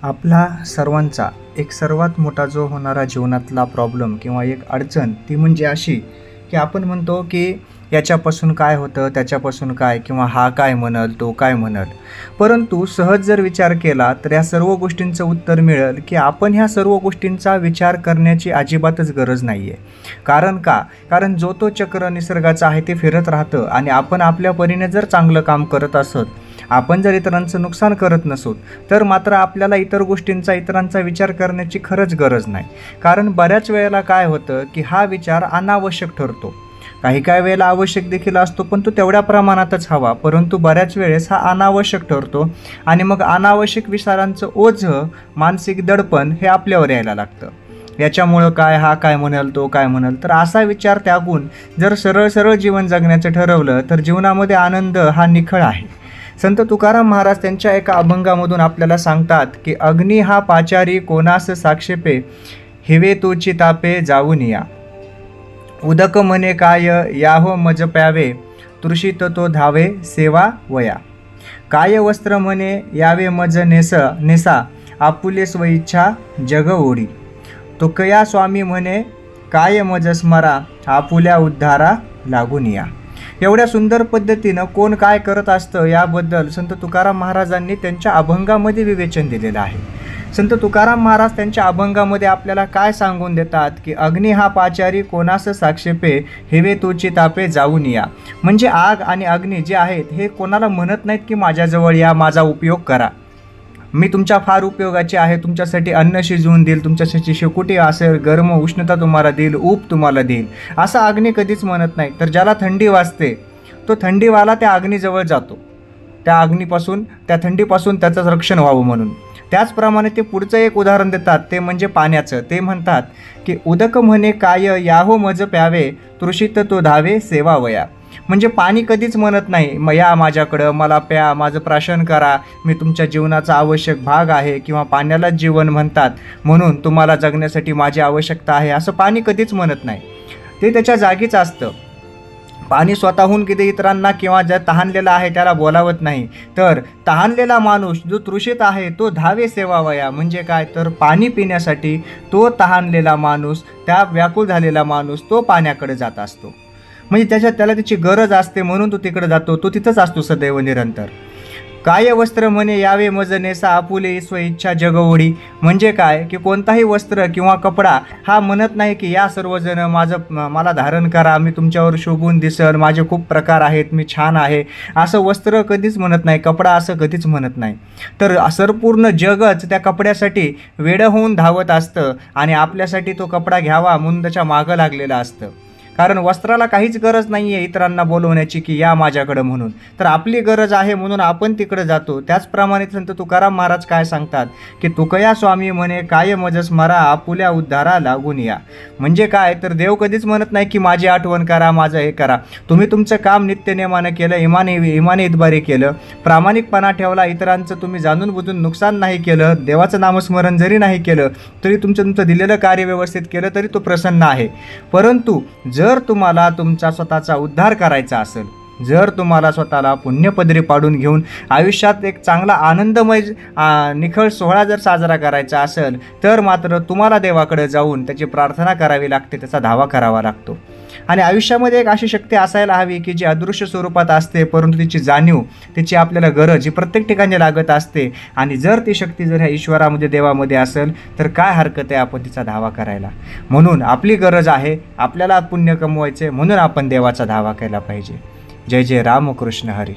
आपला सर्वांचा एक सर्वात मोठा जो होणारा जीवनातला प्रॉब्लेम किंवा एक अडचण ती म्हणजे अशी की आपण म्हणतो की याच्यापासून काय होतं, त्याच्यापासून काय, किंवा हा काय म्हणल, तो काय म्हणल. परंतु सहज जर विचार केला तर या सर्व गोष्टींचं उत्तर मिळेल की आपण ह्या सर्व गोष्टींचा विचार करण्याची अजिबातच गरज नाही आहे. कारण जो तो चक्र निसर्गाचा आहे ते फिरत राहतं आणि आपण आपल्या परीने जर चांगलं काम करत असत, आपण जर इतरांचं नुकसान करत नसू, तर मात्र आपल्याला इतर गोष्टींचा, इतरांचा विचार करण्याची खरंच गरज नाही. कारण बऱ्याच वेळेला काय होतं की हा विचार अनावश्यक ठरतो. काही वेळेला आवश्यक देखील असतो, पण तो तेवढ्या प्रमाणातच हवा. परंतु बऱ्याच वेळेस हा अनावश्यक ठरतो आणि मग अनावश्यक विचारांचं ओझं, मानसिक दडपण हे आपल्यावर यायला लागतं. याच्यामुळं काय, हा काय म्हणाल, तो काय म्हणाल. तर असा विचार त्यागून जर सरळ सरळ जीवन जगण्याचं ठरवलं तर जीवनामध्ये आनंद हा निखळ आहे. संत तुकाराम महाराज त्यांच्या एका अभंगामधून आपल्याला सांगतात की अग्नी हा पाचारी कोणास साक्षेपे, हिवे तोची तापे जाऊन या. उदक म्हणे काय याहो मज प्यावे, तृषित तो धावे सेवा वया. काय वस्त्र म्हणे यावे मज नेसा, आपुले स्वइच्छा जग ओढी. तुकया स्वामी म्हणे काय मज स्मरा, आपुल्या उद्धारा लागून या. एवढ्या सुंदर पद्धतीनं कोण काय करत असतं याबद्दल संत तुकाराम महाराजांनी त्यांच्या अभंगामध्ये विवेचन दिलेलं आहे. संत तुकाराम महाराज त्यांच्या अभंगामध्ये आपल्याला काय सांगून देतात की अग्नी हा पाचारी कोणास साक्षेपे, हिवे तोची तापे जाऊन या. म्हणजे आग आणि अग्नी जे आहेत हे कोणाला म्हणत नाहीत की माझ्याजवळ या, माझा उपयोग करा, मी तुमच्या फार उपयोगाचे आहे, तुमच्यासाठी अन्न शिजवून देईल, तुमच्यासाठी शेकोटी असेल, गरम उष्णता तुम्हाला देईल, ऊब तुम्हाला देईल, असं अग्नी कधीच म्हणत नाही. तर ज्याला थंडी वाजते तो थंडीवाला त्या अग्नीजवळ जातो, त्या थंडीपासून त्याचं रक्षण व्हावं म्हणून. त्याचप्रमाणे ते पुढचं एक उदाहरण देतात, ते म्हणजे पाण्याचं. ते म्हणतात की उदक म्हणे काय याहो मज प्यावे, तृषित तो धावे सेवा वया. म्हणजे पाणी कधीच म्हणत नाही या माझ्याकडं, मला प्या, माझं प्राशन करा, मी तुमच्या जीवनाचा आवश्यक भाग आहे, किंवा पाण्यालाच जीवन म्हणतात म्हणून तुम्हाला जगण्यासाठी माझी आवश्यकता आहे, असं पाणी कधीच म्हणत नाही. ते त्याच्या जागीच असतं. पाणी स्वतःहून किती इतरांना किंवा ज्या तहानलेला आहे त्याला बोलावत नाही. तर तहानलेला माणूस जो तृषित आहे तो धावे सेवावया. म्हणजे काय, तर पाणी पिण्यासाठी तो तहानलेला माणूस, त्या व्याकुळ झालेला माणूस तो पाण्याकडे जात असतो. म्हणजे त्याला त्याची गरज असते म्हणून तो तिकडे जातो, तो तिथंच असतो सदैव निरंतर. काय वस्त्र म्हणे यावे मज नेसा, आपुले स्वइच्छा जग ओढी. म्हणजे काय की कोणताही वस्त्र किंवा कपडा हा म्हणत नाही की या सर्वजण मला धारण करा, मी तुमच्यावर शोभून दिसल, माझे खूप प्रकार आहेत, मी छान आहे, असं वस्त्र कधीच म्हणत नाही, कपडा असं कधीच म्हणत नाही. तर संपूर्ण जगच त्या कपड्यासाठी वेडं होऊन धावत असतं आणि आपल्यासाठी तो कपडा घ्यावा म्हणून त्याच्या मागं लागलेलं असतं. कारण वस्त्राला काहीच गरज नाही आहे इतरांना बोलवण्याची की या माझ्याकडं म्हणून, तर आपली गरज आहे म्हणून आपण तिकडं जातो. त्याचप्रमाणे संत तुकाराम महाराज काय सांगतात की तुकया स्वामी म्हणे काय मज स्मरा, आपुल्या उद्धारा लागून या. म्हणजे काय, तर देव कधीच म्हणत नाही की माझी आठवण करा, माझं हे करा. तुम्ही तुमचं काम नित्यनेमानं केलं, इमाने इतबारी केलं, प्रामाणिकपणा ठेवला, इतरांचं तुम्ही जाणून बुजून नुकसान नाही केलं, देवाचं नामस्मरण जरी नाही केलं तरी तुमचं दिलेलं कार्य व्यवस्थित केलं तरी तो प्रसन्न आहे. परंतु जर तुम्हाला तुमचा स्वतःचा उद्धार करायचा असेल, जर तुम्हाला स्वतःला पुण्यपदरी पाडून घेऊन आयुष्यात एक चांगला आनंदमय निखळ सोहळा जर साजरा करायचा असेल, तर मात्र तुम्हाला देवाकडे जाऊन त्याची प्रार्थना करावी लागते, त्याचा धावा करावा लागतो. आणि आयुष्यामध्ये एक अशी शक्ती असायला हवी की जी अदृश्य स्वरूपात असते, परंतु तिची जाणीव, त्याची आपल्याला गरज ही प्रत्येक ठिकाणी लागत असते. आणि जर ती शक्ती जर ह्या ईश्वरामध्ये, देवामध्ये असेल, तर काय हरकत आहे आपण तिचा धावा करायला. म्हणून आपली गरज आहे, आपल्याला पुण्य कमवायचे, म्हणून आपण देवाचा धावा केला पाहिजे. जय जय रामकृष्ण हरी.